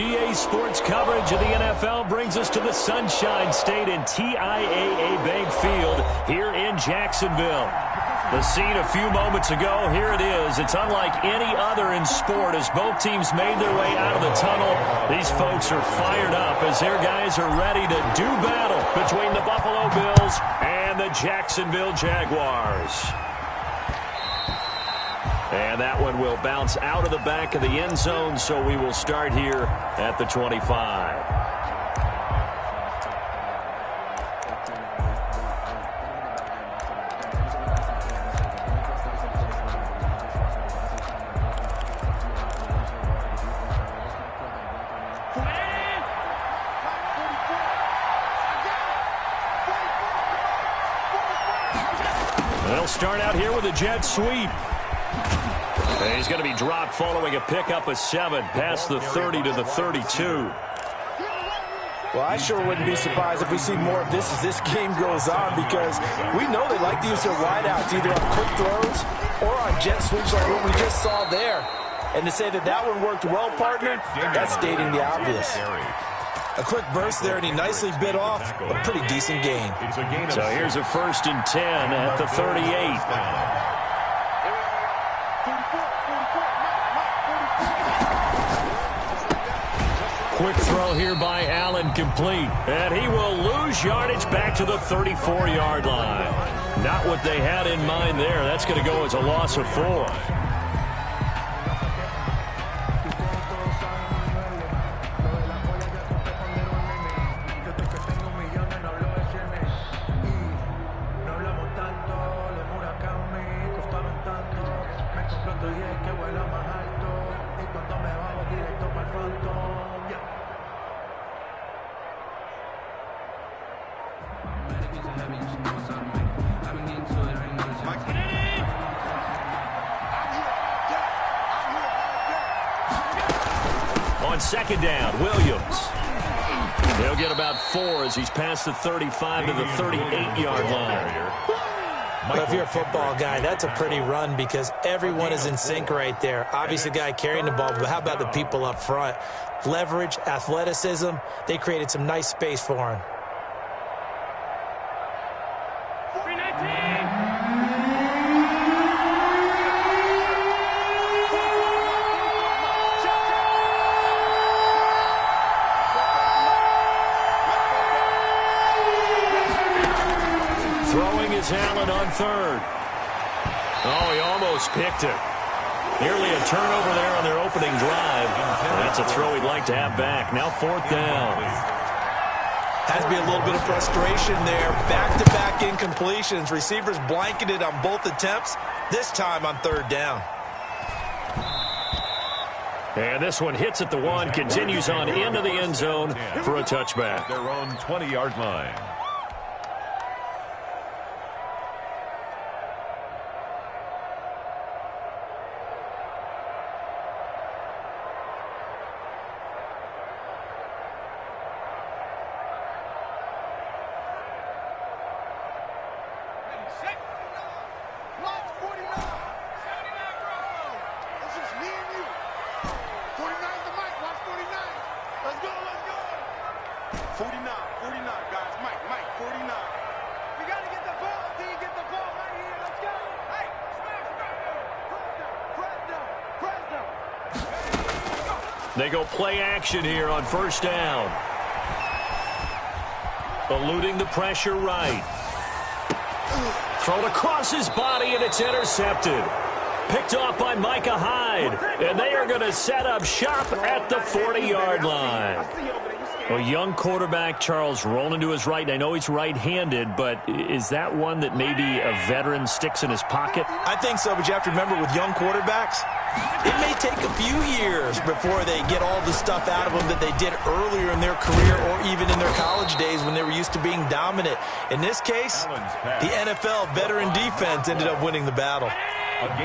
EA Sports coverage of the NFL brings us to the Sunshine State and TIAA Bank Field here in Jacksonville. The scene a few moments ago, here it is. It's unlike any other in sport as both teams made their way out of the tunnel. These folks are fired up as their guys are ready to do battle between the Buffalo Bills and the Jacksonville Jaguars. And that one will bounce out of the back of the end zone, so we will start here at the 25. They'll start out here with a jet sweep. And he's going to be dropped following a pickup of 7 past the 30 to the 32. Well, I sure wouldn't be surprised if we see more of this as this game goes on, because we know they like to use their wideouts either on quick throws or on jet sweeps like what we just saw there. And to say that that one worked well, partner, that's stating the obvious. A quick burst there, and he nicely bit off a pretty decent gain. So here's a 1st and 10 at the 38. Quick throw here by Allen, complete. And he will lose yardage back to the 34-yard line. Not what they had in mind there. That's going to go as a loss of 4. On 2nd down, Williams. He'll get about 4 as he's past the 35 to the 38-yard line. Well, if you're a football guy, that's a pretty run because everyone is in sync right there. Obviously, the guy carrying the ball, but how about the people up front? Leverage, athleticism, they created some nice space for him. Throwing is Allen on 3rd. Oh, he almost picked it. Nearly a turnover there on their opening drive. That's a throw he'd like to have back. Now 4th down. Has to be a little bit of frustration there. Back-to-back incompletions. Receivers blanketed on both attempts, this time on 3rd down. And this one hits at the 1, continues on into the end zone for a touchback. Their own 20-yard line. They go play action here on 1st down. Eluding the pressure right. Thrown across his body, and it's intercepted. Picked off by Micah Hyde. And they are going to set up shop at the 40-yard line. A young quarterback, Charles, rolling to his right. I know he's right-handed, but is that one that maybe a veteran sticks in his pocket? I think so, but you have to remember with young quarterbacks, it may take a few years before they get all the stuff out of them that they did earlier in their career or even in their college days when they were used to being dominant. In this case, the NFL veteran defense ended up winning the battle.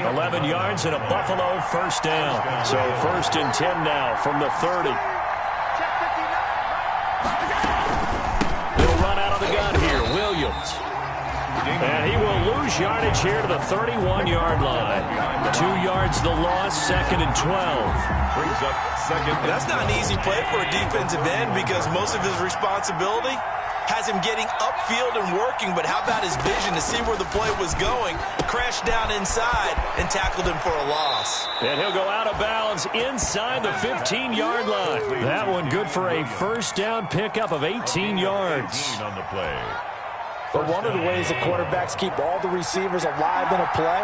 11 yards and a Buffalo 1st down. So 1st and 10 now from the 30. He'll run out of the gun here. Williams. And he will lose yardage here to the 31-yard line. 2 yards the loss, 2nd and 12. Brings up 2nd. That's not an easy play for a defensive end because most of his responsibility has him getting upfield and working, but how about his vision to see where the play was going, crashed down inside, and tackled him for a loss. And he'll go out of bounds inside the 15-yard line. That one good for a first down pickup of 18 yards. On the play. But one of the ways the quarterbacks keep all the receivers alive in a play,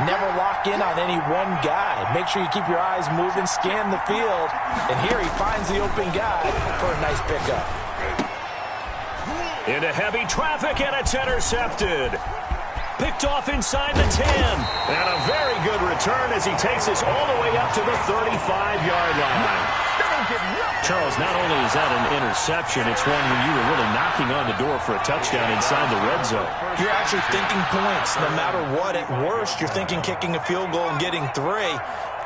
never lock in on any one guy. Make sure you keep your eyes moving, scan the field, and here he finds the open guy for a nice pickup. Into heavy traffic, and it's intercepted. Picked off inside the 10. And a very good return as he takes us all the way up to the 35-yard line. Charles, not only is that an interception, it's one where you were really knocking on the door for a touchdown inside the red zone. You're actually thinking points no matter what. At worst, you're thinking kicking a field goal and getting 3.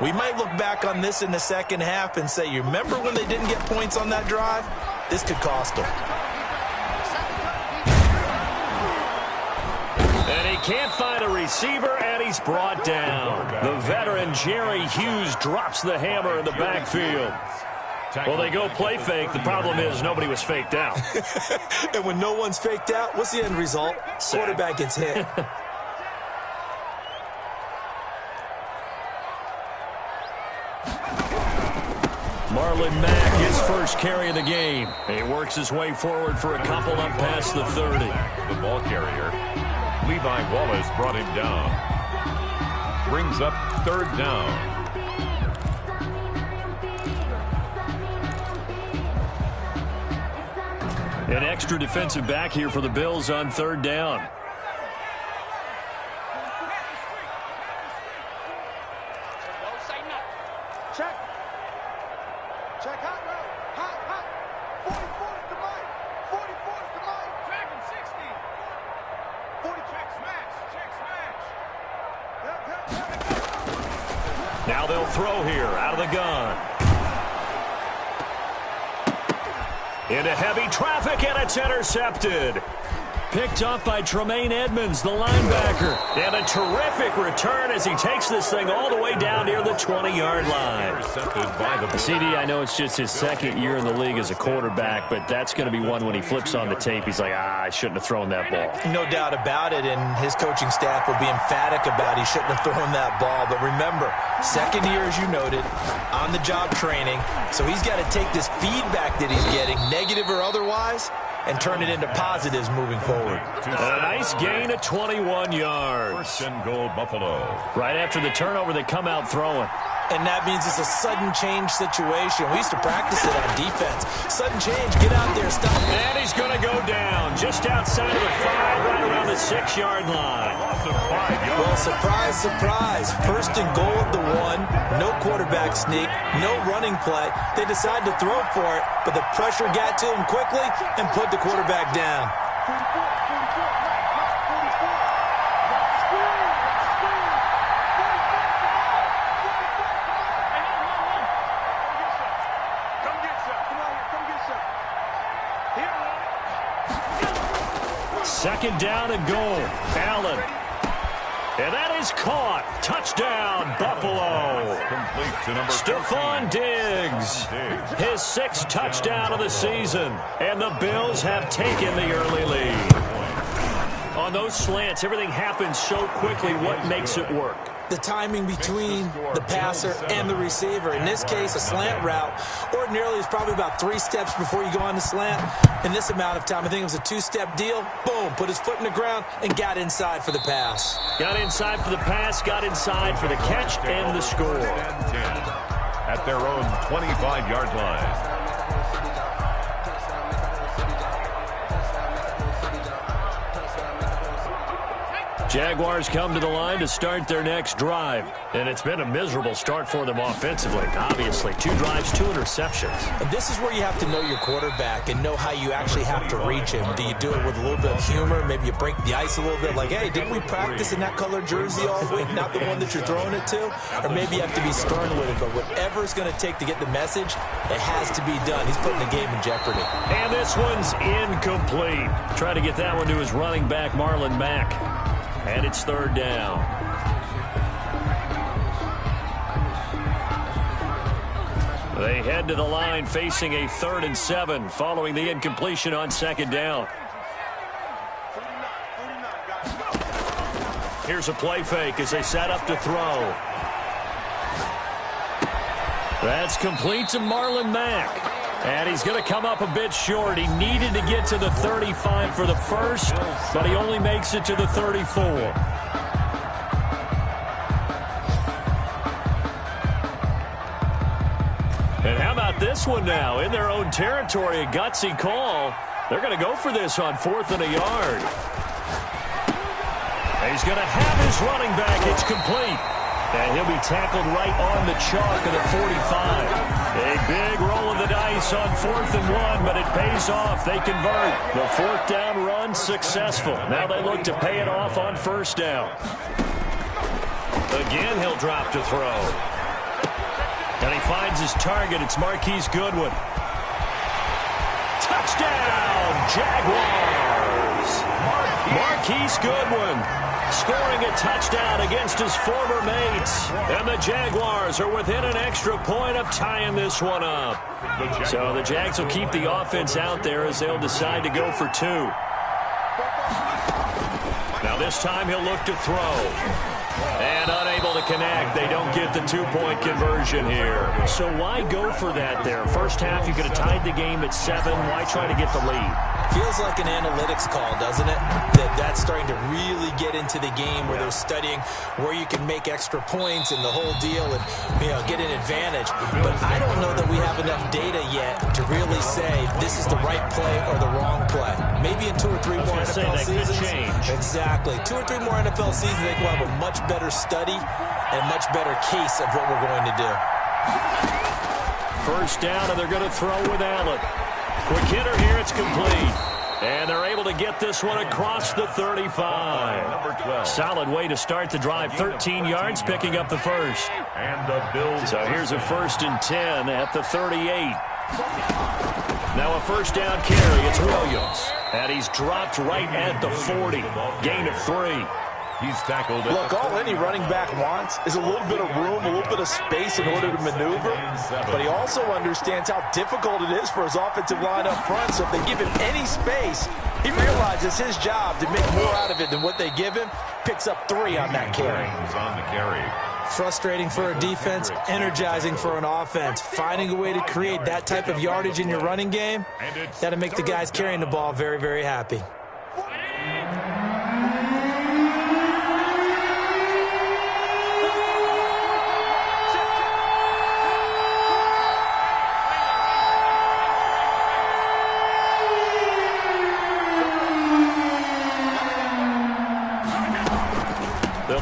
We might look back on this in the second half and say, you remember when they didn't get points on that drive? This could cost them. And he can't find a receiver, and he's brought down. The veteran Jerry Hughes drops the hammer in the backfield. Well, they go play fake. The problem is nobody was faked out. And when no one's faked out, what's the end result? Quarterback gets hit. Marlon Mack, his first carry of the game. He works his way forward for a couple up past the 30. The ball carrier. Levi Wallace brought him down. Brings up 3rd down. An extra defensive back here for the Bills on 3rd down. Check. Check hot route. Hot. 44 is the mic. 44 is the mic. Dragon 60. 40 check smash. Check smash. Now they'll throw here out of the gun. Into heavy traffic, and it's intercepted. Picked off by Tremaine Edmonds, the linebacker. And a terrific return as he takes this thing all the way down near the 20-yard line. CD, I know it's just his 2nd year in the league as a quarterback, but that's going to be one when he flips on the tape. He's like, I shouldn't have thrown that ball. No doubt about it, and his coaching staff will be emphatic about he shouldn't have thrown that ball. But remember, 2nd year, as you noted, on-the-job training, so he's got to take this feedback that he's getting, negative or otherwise, and turn it into positives moving forward. And a nice gain of 21 yards. 1st and goal, Buffalo. Right after the turnover, they come out throwing. And that means it's a sudden change situation. We used to practice it on defense. Sudden change, get out there, stop. And he's going to go down just outside of the 5, right around the 6-yard line. Well, surprise, surprise. 1st and goal at the 1. No quarterback sneak, no running play. They decide to throw for it, but the pressure got to him quickly and put the quarterback down. Second down and goal. Allen. And that is caught. Touchdown, Buffalo. Complete to number Stephon 13. Diggs. His 6th touchdown of the season. And the Bills have taken the early lead. On those slants, everything happens so quickly. What makes it work? The timing between the passer and the receiver. In this case, a slant route ordinarily is probably about 3 steps before you go on the slant. In this amount of time, I think it was a 2-step deal. Boom, put his foot in the ground and got inside for the pass. Got inside for the pass, got inside for the catch and the score. At their own 25-yard line. Jaguars come to the line to start their next drive. And it's been a miserable start for them offensively. Obviously, 2 drives, 2 interceptions. And this is where you have to know your quarterback and know how you actually have to reach him. Do you do it with a little bit of humor? Maybe you break the ice a little bit like, hey, didn't we practice in that colored jersey all week? Not the one that you're throwing it to? Or maybe you have to be stern with it. But whatever it's going to take to get the message, it has to be done. He's putting the game in jeopardy. And this one's incomplete. Try to get that one to his running back, Marlon Mack. And it's 3rd down. They head to the line facing a 3rd and 7 following the incompletion on 2nd down. Here's a play fake as they set up to throw. That's complete to Marlon Mack. And he's going to come up a bit short. He needed to get to the 35 for the first, but he only makes it to the 34. And how about this one now? In their own territory, a gutsy call. They're going to go for this on 4th and a yard. He's going to have his running back. It's complete. And he'll be tackled right on the chalk of the 45. A big roll of the dice on 4th and 1, but it pays off. They convert. The 4th down run successful. Now they look to pay it off on 1st down. Again, he'll drop to throw. And he finds his target. It's Marquise Goodwin. Touchdown, Jaguars! Marquise Goodwin scoring a touchdown against his former mates. And the Jaguars are within an extra point of tying this one up. So the Jags will keep the offense out there as they'll decide to go for 2. Now this time he'll look to throw. And unable to connect. They don't get the 2-point conversion here. So why go for that there? First half, you could have tied the game at 7. Why try to get the lead? Feels like an analytics call, doesn't it? That's starting to really get into the game where they're studying where you can make extra points and the whole deal and, get an advantage. But I don't know that we have enough data yet to really say this is the right play or the wrong play. Maybe in 2 or 3 more NFL seasons. Could change. Exactly. 2 or 3 more NFL seasons, I think we'll have a much better study and much better case of what we're going to do. First down, and they're going to throw with Allen. Quick hitter here, it's complete. And they're able to get this one across the 35. Number 12. Solid way to start the drive. 13 yards, picking up the first. And the Bills. So here's a 1st and 10 at the 38. Now a first down carry. It's Williams. And he's dropped right at the 40. Gain of 3. He's tackled. Look, all any running back wants is a little bit of room, a little bit of space in order to maneuver. But he also understands how difficult it is for his offensive line up front. So if they give him any space, he realizes his job to make more out of it than what they give him. Picks up 3 on that carry. On the carry. Frustrating for a defense, energizing for an offense. Finding a way to create that type of yardage in your running game, that'll make the guys carrying the ball very, very happy.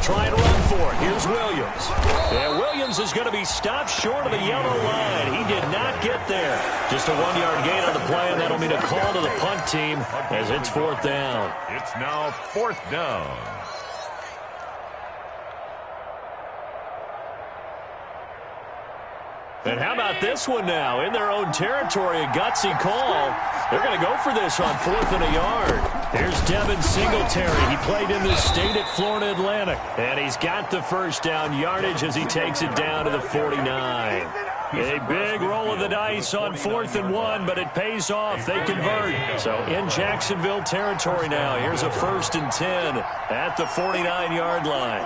Try and run for it. Here's Williams. And Williams is going to be stopped short of the yellow line. He did not get there. Just a 1-yard gain on the play, and that'll mean a call to the punt team as it's 4th down. It's now 4th down. And how about this one now? In their own territory, a gutsy call. They're going to go for this on 4th and a yard. Here's Devin Singletary. He played in the state at Florida Atlantic. And he's got the first down yardage as he takes it down to the 49. A big roll of the dice on 4th and 1, but it pays off. They convert. So in Jacksonville territory now. Here's a 1st and 10 at the 49-yard line.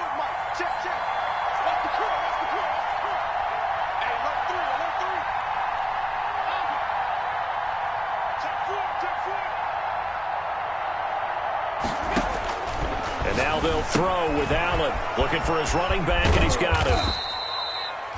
And now they'll throw with Allen. Looking for his running back, and he's got him.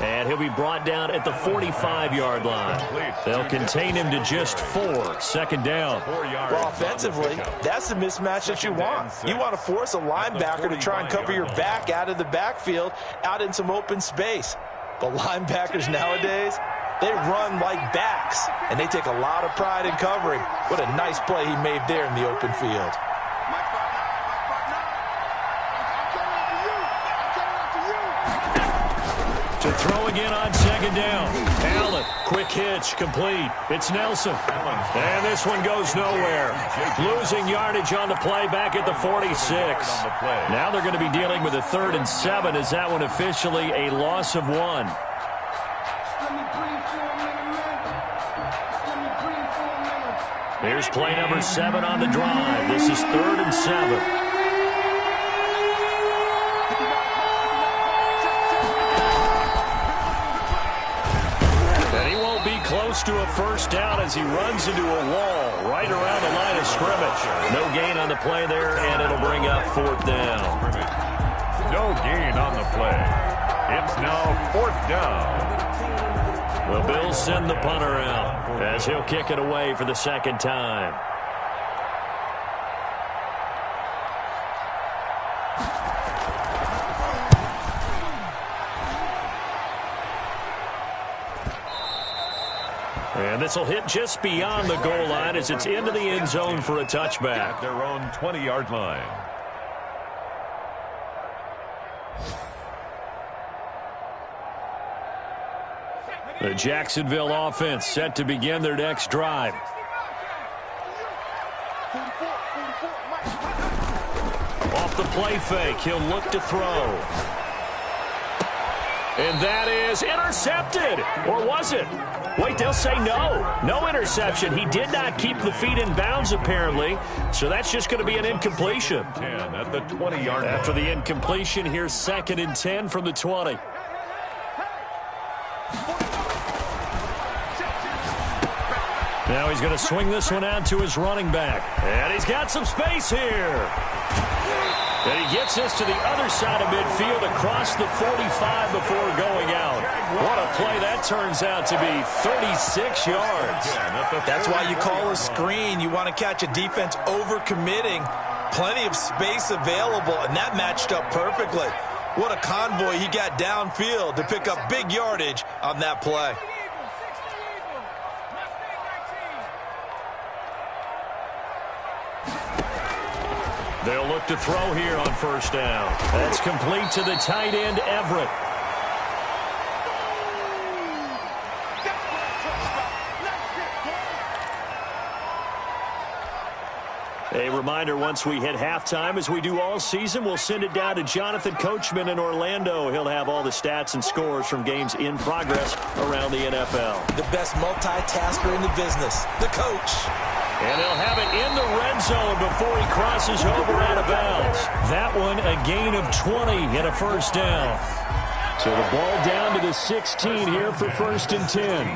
And he'll be brought down at the 45-yard line. They'll contain him to just 4. Second down. Well, offensively, that's the mismatch that you want. You want to force a linebacker to try and cover your back out of the backfield, out in some open space. The linebackers nowadays, they run like backs, and they take a lot of pride in covering. What a nice play he made there in the open field. To throw again on second down. Allen, quick hitch, complete. It's Nelson. And this one goes nowhere. Losing yardage on the play back at the 46. Now they're going to be dealing with a 3rd and 7 as that one officially a loss of 1. Here's play number 7 on the drive. This is 3rd and 7. Close to a first down as he runs into a wall right around the line of scrimmage. No gain on the play there, and it'll bring up 4th down. No gain on the play. It's now 4th down. The Bills send the punter out as he'll kick it away for the 2nd time. And this will hit just beyond the goal line as it's into the end zone for a touchback. At their own 20-yard line. The Jacksonville offense set to begin their next drive. Off the play fake, he'll look to throw. And that is intercepted. Or was it? Wait, they'll say no. No interception. He did not keep the feet in bounds, apparently. So that's just going to be an incompletion. 10 at the 20-yard line. After the incompletion, here's 2nd and 10 from the 20. Now he's going to swing this one out to his running back. And he's got some space here. And he gets this to the other side of midfield across the 45 before going out. What a play that turns out to be, 36 yards. That's why you call a screen. You want to catch a defense overcommitting. Plenty of space available, and that matched up perfectly. What a convoy he got downfield to pick up big yardage on that play. They'll look to throw here on first down. That's complete to the tight end, Everett. A reminder, once we hit halftime, as we do all season, we'll send it down to Jonathan Coachman in Orlando. He'll have all the stats and scores from games in progress around the NFL. The best multitasker in the business, the coach. And he'll have it in the red zone before he crosses over out of bounds. That one, a gain of 20 and a first down. So the ball down to the 16 here for 1st and 10.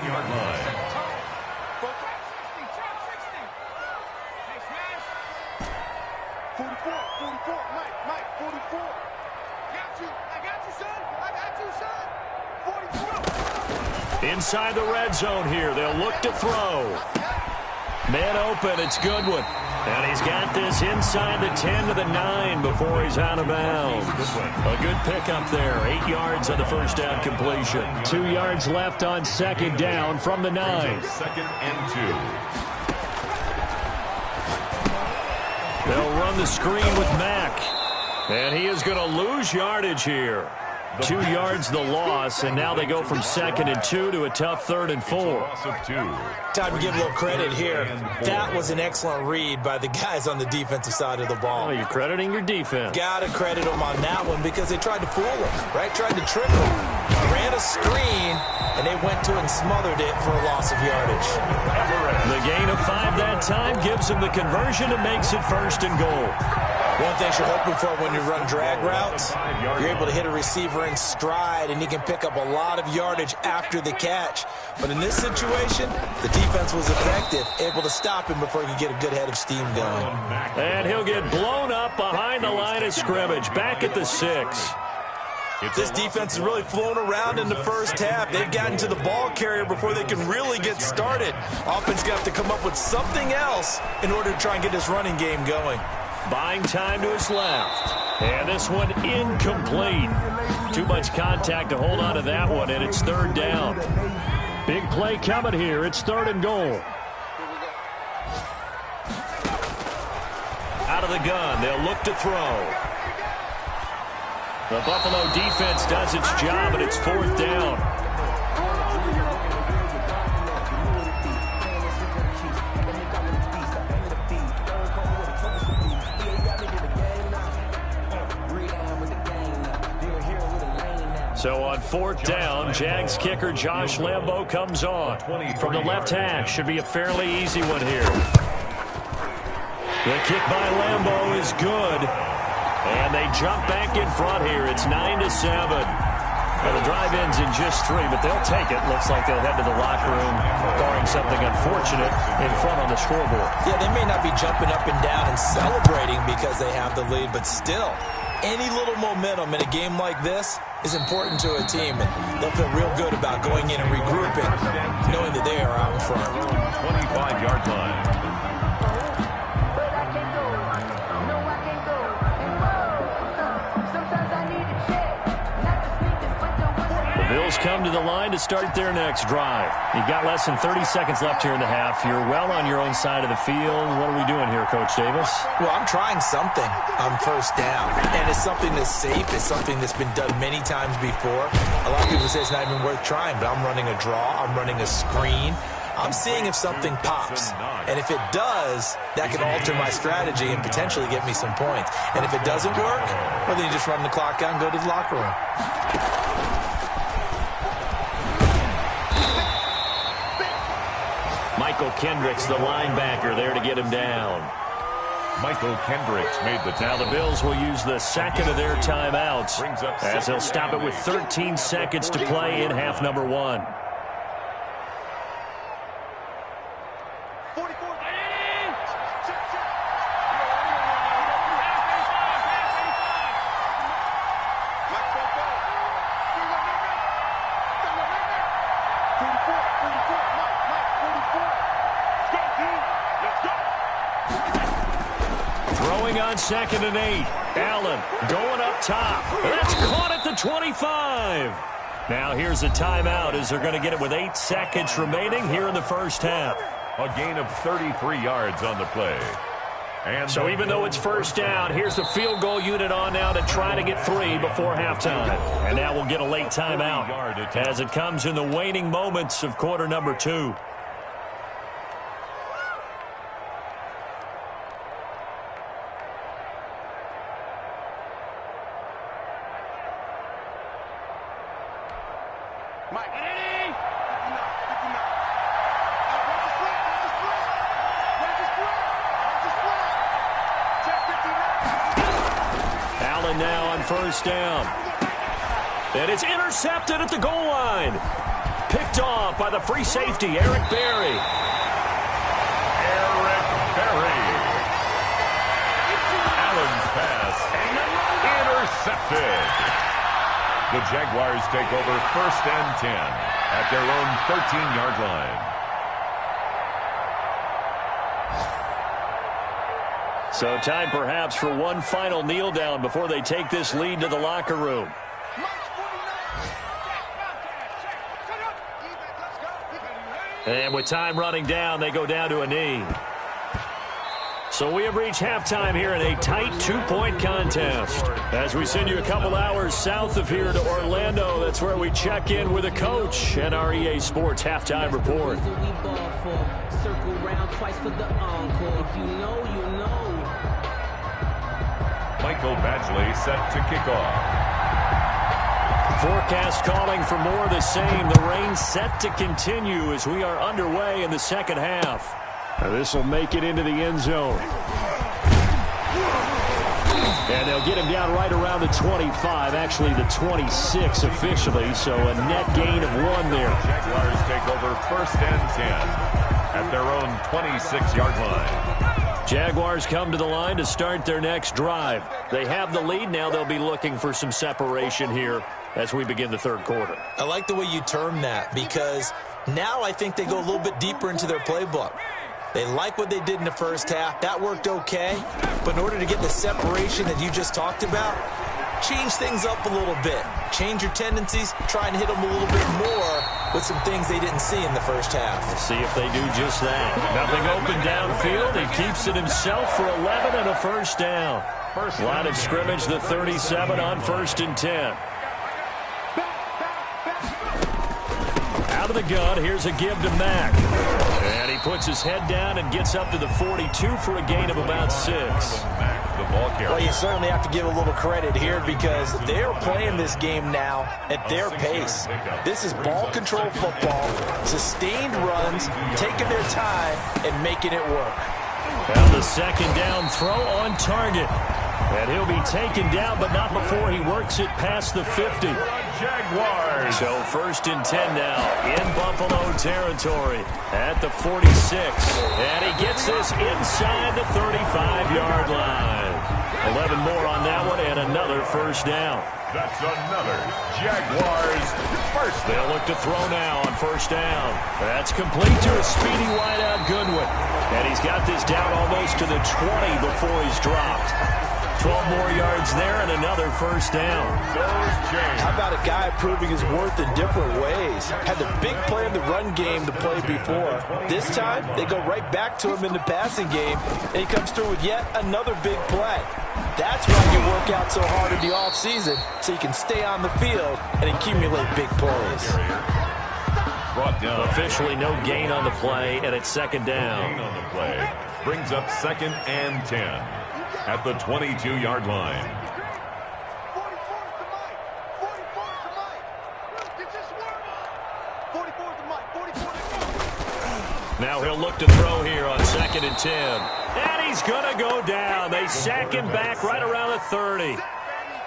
Inside the red zone here, they'll look to throw. Man open, it's Goodwin. And he's got this inside the 10 to the 9 before he's out of bounds. A good pickup there, 8 yards on the first down completion. 2 yards left on 2nd down from the 9. 2nd and 2. They'll run the screen with Mack. And he is going to lose yardage here. 2 yards the loss, and now they go from 2nd and 2 to a tough 3rd and 4. Time to give a little credit here. That was an excellent read by the guys on the defensive side of the ball. Oh, you're crediting your defense. Got to credit them on that one because they tried to fool him, right? Tried to trick him. Ran a screen, and they went to and smothered it for a loss of yardage. The gain of 5 that time gives them the conversion and makes it 1st and goal. One thing you're hoping for when you run drag routes, you're able to hit a receiver in stride, and he can pick up a lot of yardage after the catch. But in this situation, the defense was effective, able to stop him before he could get a good head of steam going. And he'll get blown up behind the line of scrimmage, back at the 6. This defense is really flown around in the first half. They've gotten to the ball carrier before they can really get started. Offense got to come up with something else in order to try and get this running game going. Buying time to his left. And this one incomplete. Too much contact to hold on to that one, and it's third down. Big play coming here. It's 3rd and goal. Out of the gun. They'll look to throw. The Buffalo defense does its job, and it's 4th down. So on 4th down, Jags kicker Josh Lambo comes on. From the left hash, should be a fairly easy one here. The kick by Lambo is good. And they jump back in front here. It's 9-7. Well, the drive ends in just 3, but they'll take it. Looks like they'll head to the locker room, barring something unfortunate in front on the scoreboard. Yeah, they may not be jumping up and down and celebrating because they have the lead, but still, any little momentum in a game like this is important to a team, and they'll feel real good about going in and regrouping, knowing that they are out in front. 25-yard line. Bills come to the line to start their next drive. You've got less than 30 seconds left here in the half. You're well on your own side of the field. What are we doing here, Coach Davis? Well, I'm trying something on first down, and it's something that's safe. It's something that's been done many times before. A lot of people say it's not even worth trying, but I'm running a draw. I'm running a screen. I'm seeing if something pops. And if it does, that can alter my strategy and potentially get me some points. And if it doesn't work, well, then you just run the clock out and go to the locker room. Michael Kendricks, the linebacker, there to get him down. Michael Kendricks made the tackle. Now the Bills will use the second of their timeouts as they'll stop it with 13 seconds to play in half number 1. On 2nd and 8. Allen going up top. That's caught at the 25. Now here's a timeout as they're going to get it with 8 seconds remaining here in the first half. A gain of 33 yards on the play. And so even though it's first down, here's the field goal unit on now to try to get 3 before halftime. And now we'll get a late timeout as it comes in the waning moments of quarter number 2. Now on first down. And it's intercepted at the goal line. Picked off by the free safety, Eric Berry. Eric Berry. Allen's pass. Intercepted. The Jaguars take over 1st and 10 at their own 13-yard line. So time perhaps for one final kneel down before they take this lead to the locker room. And with time running down, they go down to a knee. So we have reached halftime here in a tight 2-point contest. As we send you a couple hours south of here to Orlando, that's where we check in with a coach and our EA Sports halftime report. Circle round twice for the encore. If you know, you know. Michael Badgley set to kick off. Forecast calling for more of the same. The rain set to continue as we are underway in the second half. This will make it into the end zone. And they'll get him down right around the 25, actually the 26 officially, so a net gain of 1 there. Jaguars take over 1st and 10 at their own 26-yard line. Jaguars come to the line to start their next drive. They have the lead. Now they'll be looking for some separation here as we begin the third quarter. I like the way you term that, because now I think they go a little bit deeper into their playbook. They like what they did in the first half. That worked okay. But in order to get the separation that you just talked about, change things up a little bit. Change your tendencies. Try and hit them a little bit more with some things they didn't see in the first half. Let's see if they do just that. Nothing open downfield. He keeps it himself for 11 and a first down. Line of scrimmage, the 37 on 1st and 10. Out of the gun, here's a give to Mack. And he puts his head down and gets up to the 42 for a gain of about 6. Well, you certainly have to give a little credit here, because they're playing this game now at their pace. This is ball control football, sustained runs, taking their time, and making it work. And the second down throw on target. And he'll be taken down, but not before he works it past the 50. Jaguars. So 1st and 10 now in Buffalo territory at the 46. And he gets this inside the 35-yard line. 11 more on that one and another first down. That's another Jaguars first down. They'll look to throw now on 1st down. That's complete to a speedy wideout Goodwin. And he's got this down almost to the 20 before he's dropped. 12 more yards there and another first down. How about a guy proving his worth in different ways? Had the big play in the run game to play before. This time, they go right back to him in the passing game, and he comes through with yet another big play. That's why you work out so hard in the offseason, so you can stay on the field and accumulate big plays. Brought down. Officially no gain on the play, and it's 2nd down. Gain on the play brings up 2nd and 10 at the 22-yard line. 44 is the mic. 44 is the mic. Get this work. 44 is the mic. 44 is the mic. Now he'll look to throw here on 2nd and 10. And he's going to go down. They sack him back right around the 30.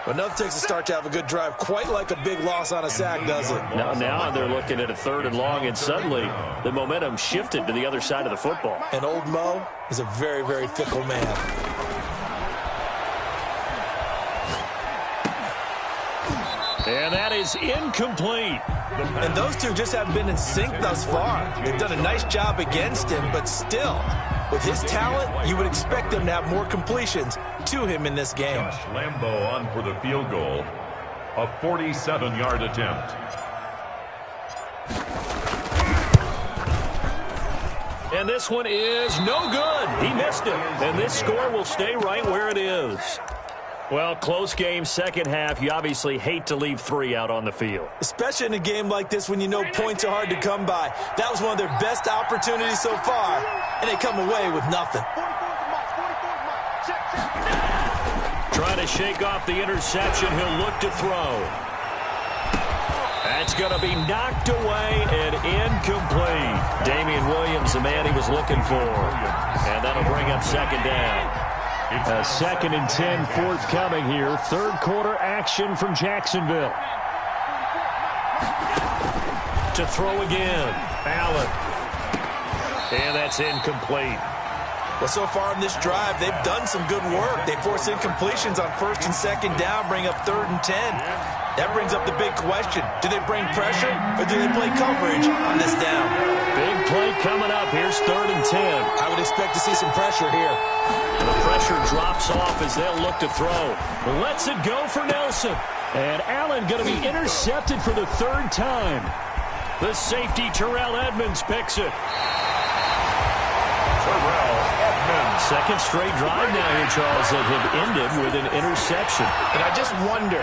But nothing takes a start to have a good drive quite like a big loss on a sack, does it? Now they're looking at a 3rd and long, and suddenly the momentum shifted to the other side of the football. And old Mo is a very, very fickle man. And that is incomplete. And those two just haven't been in sync thus far. They've done a nice job against him, but still, with his talent, you would expect them to have more completions to him in this game. Josh Lambo on for the field goal. A 47-yard attempt. And this one is no good. He missed it. And this score will stay right where it is. Well, close game, second half. You obviously hate to leave 3 out on the field. Especially in a game like this when you know points are hard to come by. That was one of their best opportunities so far, and they come away with nothing. 44 is the mic. 44 is the mic. Check. Trying to shake off the interception. He'll look to throw. That's going to be knocked away and incomplete. Damian Williams, the man he was looking for. And that'll bring up 2nd down. 2nd and 10 forthcoming here. 3rd quarter action from Jacksonville. To throw again. Allen. And that's incomplete. Well, so far in this drive, they've done some good work. They force incompletions on 1st and 2nd down, bring up 3rd and 10. That brings up the big question. Do they bring pressure, or do they play coverage on this down? Big play coming up. Here's 3rd and 10. I would expect to see some pressure here. The pressure drops off as they'll look to throw. Lets it go for Nelson. And Allen going to be intercepted for the 3rd time. The safety, Terrell Edmonds, picks it. Terrell Edmonds. 2nd straight drive now here, Charles, that have ended with an interception. And I just wonder,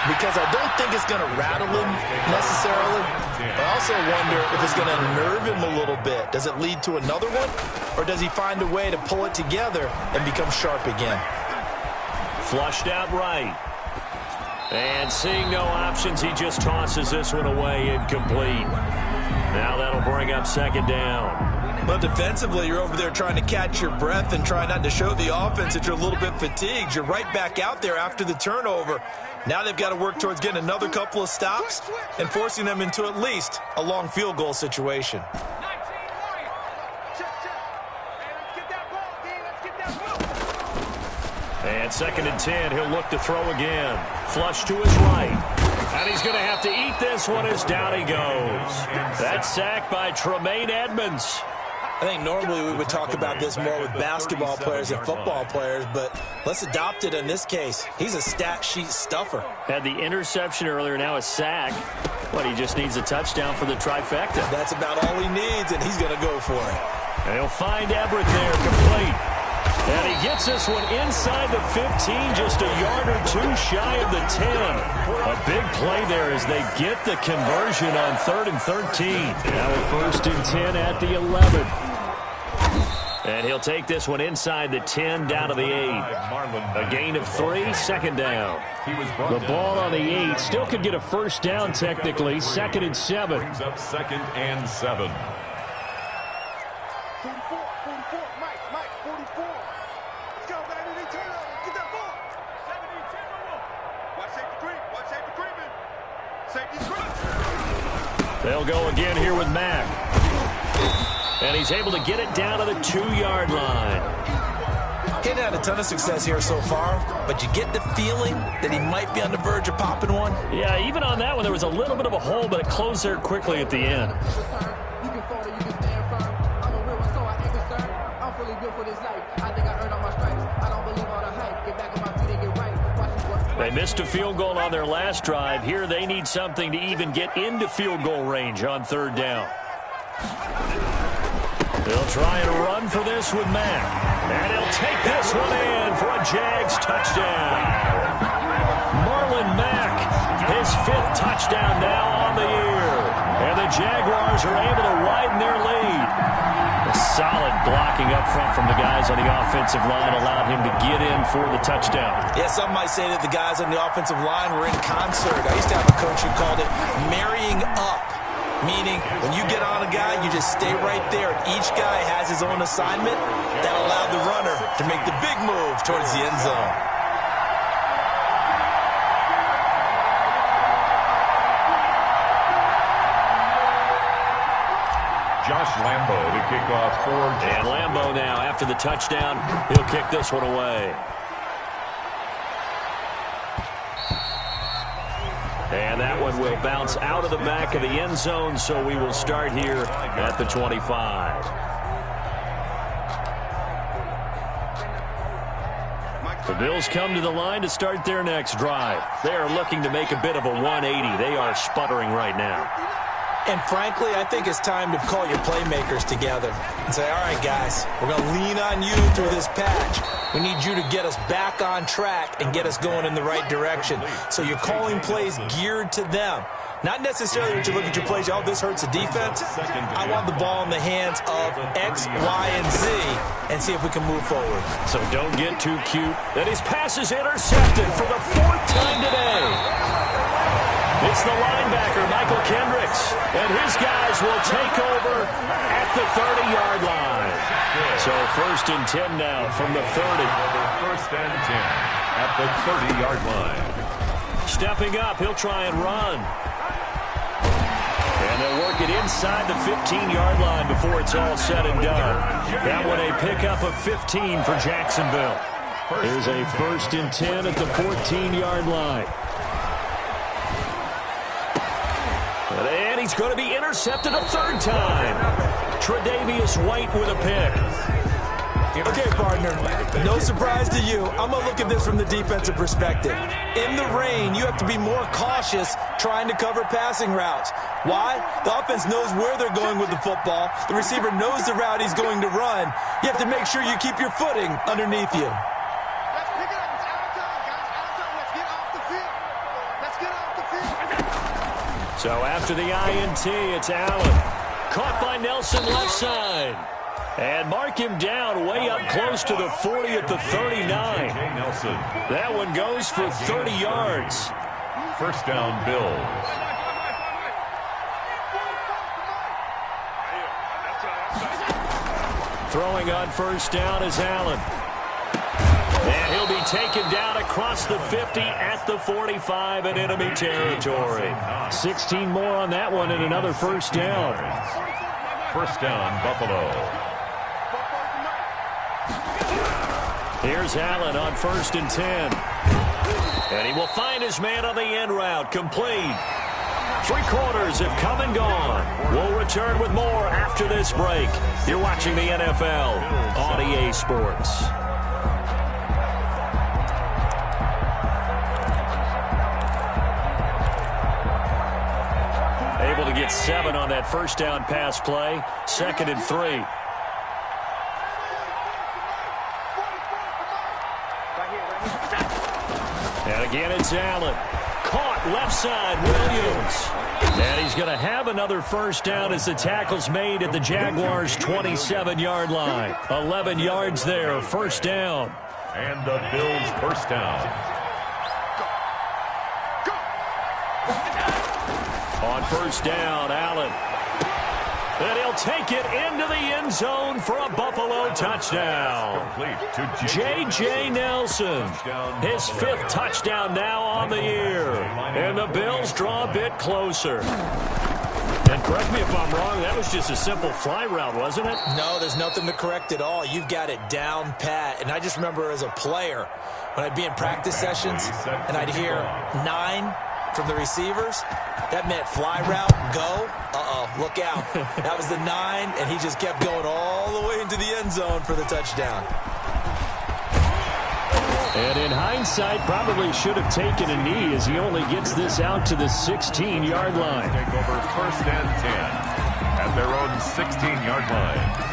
because I don't think it's going to rattle him necessarily, but I also wonder if it's going to nerve him a little bit. Does it lead to another one, or does he find a way to pull it together and become sharp again? Flushed out right. And seeing no options, he just tosses this one away, incomplete. Now that'll bring up 2nd down. But defensively, you're over there trying to catch your breath and try not to show the offense that you're a little bit fatigued. You're right back out there after the turnover. Now they've got to work towards getting another couple of stops and forcing them into at least a long field goal situation. Check. Hey, let's get that ball, D. Let's get that And 2nd and 10, he'll look to throw again. Flush to his right. And he's going to have to eat this one as down he goes. That's sacked by Tremaine Edmonds. I think normally we would talk about this more with basketball players and football players, but let's adopt it in this case. He's a stat sheet stuffer. Had the interception earlier, now a sack. But he just needs a touchdown for the trifecta. That's about all he needs, and he's going to go for it. And he'll find Everett there, complete. And he gets this one inside the 15, just a yard or two shy of the 10. A big play there as they get the conversion on 3rd and 13. Now a 1st and 10 at the 11. And he'll take this one inside the 10 down to the 8. A gain of 3, 2nd down. The ball on the 8 still could get a 1st down technically. 2nd and 7. Brings up 2nd and 7. 44, Mike, 44. Let's go, baby. They turn over. Get that ball. 17, watch safety creep. Safety creep. They'll go again here with Mack. And he's able to get it down to the 2-yard line. He hadn't had a ton of success here so far, but you get the feeling that he might be on the verge of popping one. Yeah, even on that one, there was a little bit of a hole, but it closed there quickly at the end. You can fall, you can stand firm. I'm a real one, so I ain't concerned. I'm fully built for this life. I think I earned all my stripes. I don't believe all the hype. Get back on my feet and get right. Watch me work. They missed a field goal on their last drive. Here they need something to even get into field goal range on 3rd down. They'll try and run for this with Mack. And he'll take this one in for a Jags touchdown. Marlon Mack, his 5th touchdown now on the year. And the Jaguars are able to widen their lead. A solid blocking up front from the guys on the offensive line allowed him to get in for the touchdown. Yeah, some might say that the guys on the offensive line were in concert. I used to have a coach who called it marrying up. Meaning, when you get on a guy, you just stay right there. Each guy has his own assignment. That allowed the runner to make the big move towards the end zone. Josh Lambo to kick off for And Lambo now, after the touchdown, he'll kick this one away. And that one will bounce out of the back of the end zone, so we will start here at the 25. The Bills come to the line to start their next drive. They are looking to make a bit of a 180. They are sputtering right now. And frankly, I think it's time to call your playmakers together and say, all right, guys, we're going to lean on you through this patch. We need you to get us back on track and get us going in the right direction. So you're calling plays geared to them. Not necessarily that you look at your plays, oh, this hurts the defense. I want the ball in the hands of X, Y, and Z and see if we can move forward. So don't get too cute. And his pass is intercepted for the 4th time today. It's the linebacker, Michael Kendricks, and his guys will take over at the 30-yard line. So 1st and 10 now from the 30. 1st and 10 at the 30-yard line. Stepping up, he'll try and run. And they'll work it inside the 15-yard line before it's all said and done. That one a pickup of 15 for Jacksonville. There's a 1st and 10 at the 14-yard line. And he's going to be intercepted a 3rd time. Tre'Davious White with a pick. Okay, partner, no surprise to you. I'm going to look at this from the defensive perspective. In the rain, you have to be more cautious trying to cover passing routes. Why? The offense knows where they're going with the football. The receiver knows the route he's going to run. You have to make sure you keep your footing underneath you. Let's pick it up. It's out of time, guys. Out of time. Let's get off the field. Let's get off the field. So after the INT, it's Allen. Caught by Nelson left side. And mark him down way up close to the 40 at the 39. Nelson. That one goes for 30 yards. 1st down, Bills. Throwing on 1st down is Allen. And he'll be taken down across the 50 at the 45 in enemy territory. 16 more on that one and another 1st down. 1st down, Buffalo. Here's Allen on 1st and 10. And he will find his man on the end route. Complete. 3 quarters have come and gone. We'll return with more after this break. You're watching the NFL on EA Sports. Able to get 7 on that first down pass play. 2nd and 3. And again, it's Allen. Caught left side, Williams. And he's going to have another first down as the tackle's made at the Jaguars' 27-yard line. 11 yards there, first down. And the Bills' first down. On first down, Allen. And he'll take it into the end zone for a Buffalo touchdown. J.J. Nelson, his 5th touchdown now on the year. And the Bills draw a bit closer. And correct me if I'm wrong, that was just a simple fly route, wasn't it? No, there's nothing to correct at all. You've got it down pat. And I just remember as a player, when I'd be in practice sessions, and I'd hear 9 from the receivers, that meant fly route, go. Look out. That was the 9, and he just kept going all the way into the end zone for the touchdown. And in hindsight, probably should have taken a knee as he only gets this out to the 16-yard line. Take over 1st and 10 at their own 16-yard line.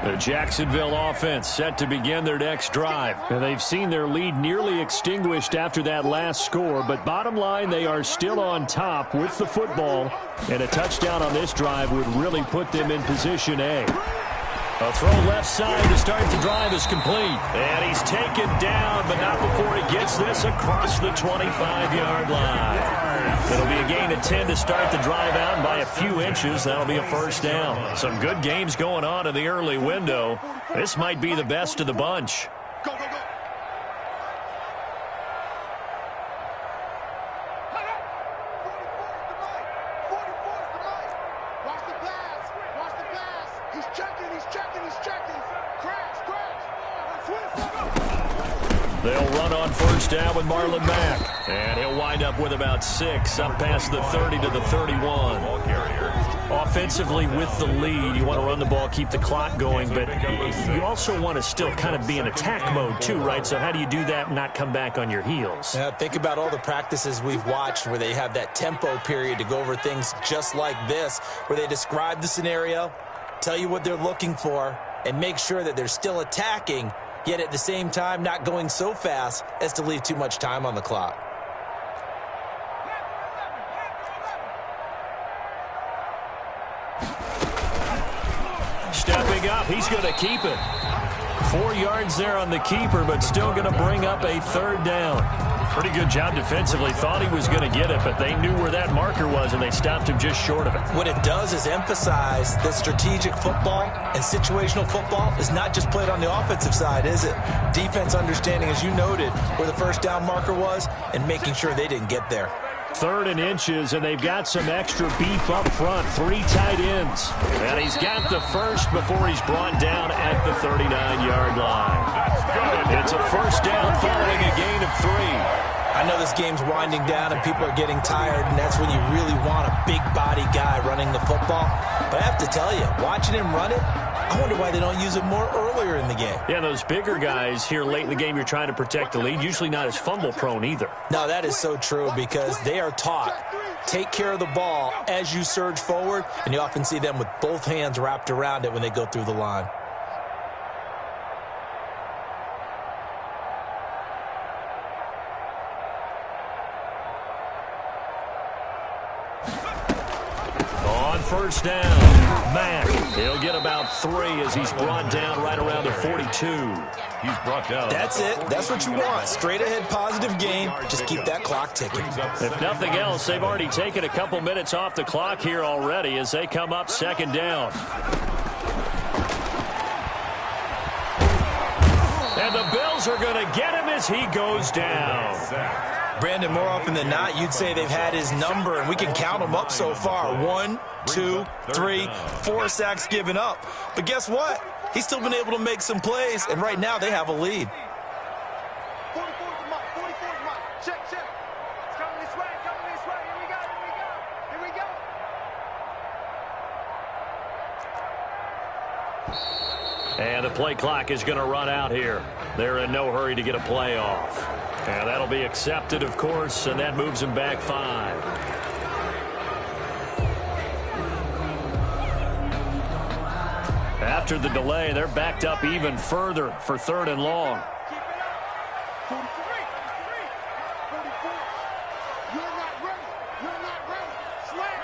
The Jacksonville offense set to begin their next drive. And they've seen their lead nearly extinguished after that last score, but bottom line, they are still on top with the football, and a touchdown on this drive would really put them in position A. A throw left side to start the drive is complete. And he's taken down, but not before he gets this across the 25-yard line. It'll be a gain of 10 to start the drive out, and by a few inches, that'll be a first down. Some good games going on in the early window. This might be the best of the bunch. Go, go, go. 44 is the mic. Watch the pass. Watch the pass. He's checking, he's checking, he's checking. Crash, crash. Switch. They'll run on first down with Marlon Mack. And he'll wind up with about 6 up past the 30 to the 31. Ball carrier. Offensively with the lead, you want to run the ball, keep the clock going, but you also want to still kind of be in attack mode too, right? So how do you do that and not come back on your heels? Yeah, think about all the practices we've watched where they have that tempo period to go over things just like this, where they describe the scenario, tell you what they're looking for, and make sure that they're still attacking, yet at the same time not going so fast as to leave too much time on the clock. Stepping up, he's going to keep it. 4 yards there on the keeper, but still going to bring up a third down. Pretty good job defensively. Thought he was going to get it, but they knew where that marker was, and they stopped him just short of it. What it does is emphasize that strategic football and situational football is not just played on the offensive side, is it? Defense understanding, as you noted, where the first down marker was and making sure they didn't get there. 3rd and inches, and they've got some extra beef up front. 3 tight ends. And he's got the first before he's brought down at the 39-yard line. It's a first down following a gain of 3. I know this game's winding down and people are getting tired, and that's when you really want a big body guy running the football. But I have to tell you, watching him run it, I wonder why they don't use it more earlier in the game. Yeah, those bigger guys here late in the game, you're trying to protect the lead, usually not as fumble prone either. No, that is so true because they are taught, take care of the ball as you surge forward, and you often see them with both hands wrapped around it when they go through the line. First down, Mack. He'll get about 3 as he's brought down right around the 42. He's brought down. That's it. That's what you want. Straight ahead positive gain. Just keep that clock ticking. If nothing else, they've already taken a couple minutes off the clock here already as they come up 2nd down. And the Bills are going to get him as he goes down. Brandon, more often than not, you'd say they've had his number, and we can count them up so far. 1, 2, 3, 4 sacks given up. But guess what? He's still been able to make some plays, and right now they have a lead. 44 to Mike. 44 to Mike. Check. It's coming this way. Here we go. And the play clock is going to run out here. They're in no hurry to get a play off. And that'll be accepted, of course, and that moves them back 5. After the delay, they're backed up even further for 3rd and long. Keep it up. 43. 44. You're not ready. Slam.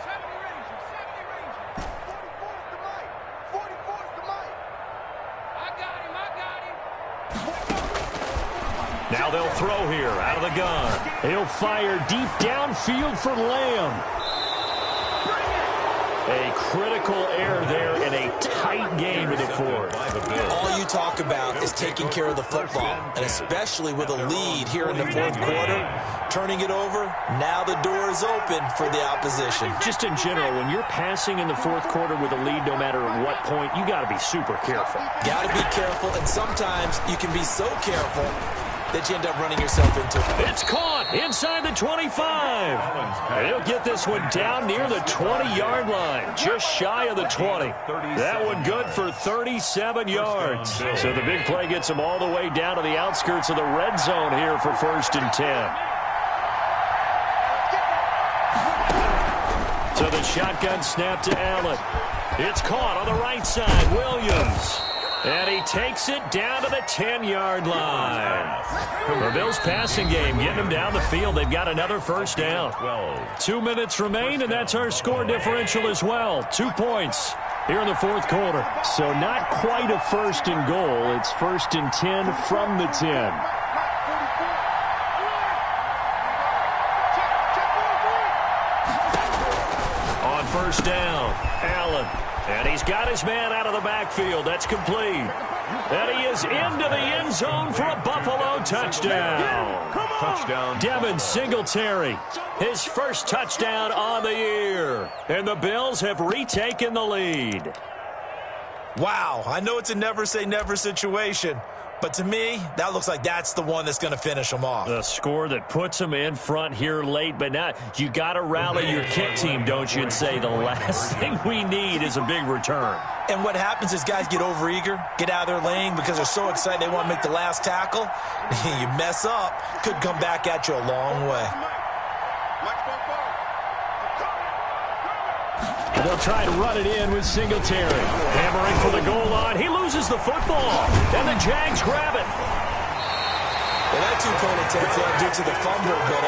70 Ranger. 44's to Mike. 44's to Mike. I got him. Now they'll throw here out of the gun. He'll fire deep downfield for Lamb. A critical error there in a tight game to the 4th. All you talk about is taking care of the football, and especially with a lead here in the 4th quarter, turning it over, now the door is open for the opposition. Just in general, when you're passing in the 4th quarter with a lead, no matter at what point, you got to be super careful. Got to be careful, and sometimes you can be so careful that you end up running yourself into it. It's caught inside the 25. He'll get this one down near the 20-yard line, just shy of the 20. That one good for 37 yards. So the big play gets him all the way down to the outskirts of the red zone here for 1st and 10. So the shotgun snap to Allen. It's caught on the right side. Williams. And he takes it down to the 10-yard line. The Bills passing game getting them down the field. They've got another 1st down. 2 minutes remain, and that's our score differential as well. 2 points here in the 4th quarter. So not quite a 1st and goal. It's 1st and 10 from the 10. On 1st down, Allen. And he's got his man out of the backfield. That's complete. And he is into the end zone for a Buffalo touchdown. Touchdown. Devin Singletary, his first touchdown on the year. And the Bills have retaken the lead. Wow, I know it's a never-say-never situation, but to me, that looks like that's the one that's going to finish them off. The score that puts them in front here late, but now you got to rally your kick team, don't you, and say the last thing we need is a big return. And what happens is guys get overeager, get out of their lane because they're so excited they want to make the last tackle. You mess up, could come back at you a long way. They'll try to run it in with Singletary. Hammering for the goal line. He loses the football. And the Jags grab it. Well, that two-point attempt failed due to the fumble, but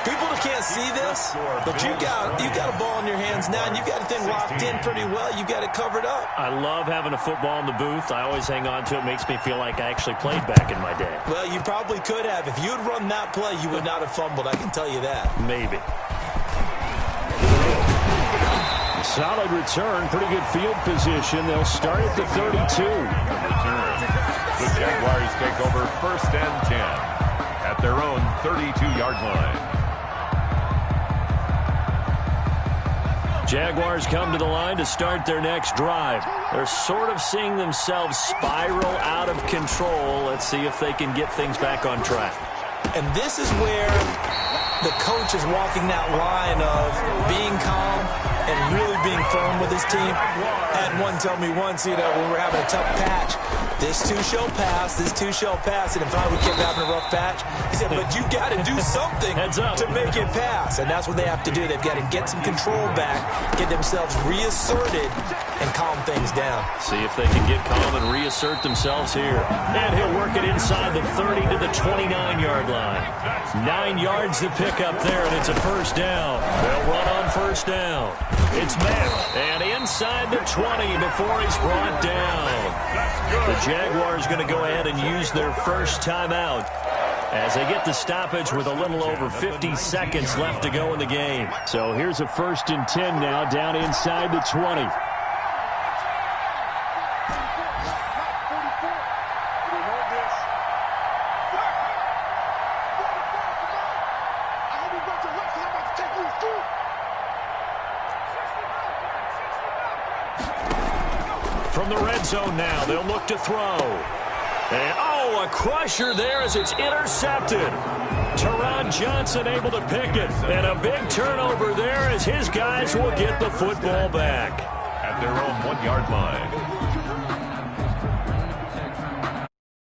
people that can't see this, but you got a ball in your hands now, and you've got the thing locked in pretty well. You've got it covered up. I love having a football in the booth. I always hang on to it. It makes me feel like I actually played back in my day. Well, you probably could have. If you had run that play, you would not have fumbled. I can tell you that. Maybe. Solid return, pretty good field position. They'll start at the 32. The Jaguars take over 1st and 10 at their own 32-yard line. Jaguars come to the line to start their next drive. They're sort of seeing themselves spiral out of control. Let's see if they can get things back on track. And this is where the coach is walking that line of being calm and really being firm with his team. I had one tell me once, when we're having a tough patch, this too shall pass, this too shall pass. And if we kept having a rough patch, he said, but you got to do something to make it pass. And that's what they have to do. They've got to get some control back, get themselves reasserted, and calm things down. See if they can get calm and reassert themselves here. And he'll work it inside the 30 to the 29-yard line. 9 yards to pick up there, and it's a 1st down. They'll run on 1st down. It's Matt, and inside the 20 before he's brought down. The Jaguars going to go ahead and use their first timeout as they get the stoppage with a little over 50 seconds left to go in the game. So here's a 1st and 10 now down inside the 20. From the red zone now, they'll look to throw. And, a crusher there as it's intercepted. Teron Johnson able to pick it. And a big turnover there as his guys will get the football back. At their own 1-yard line,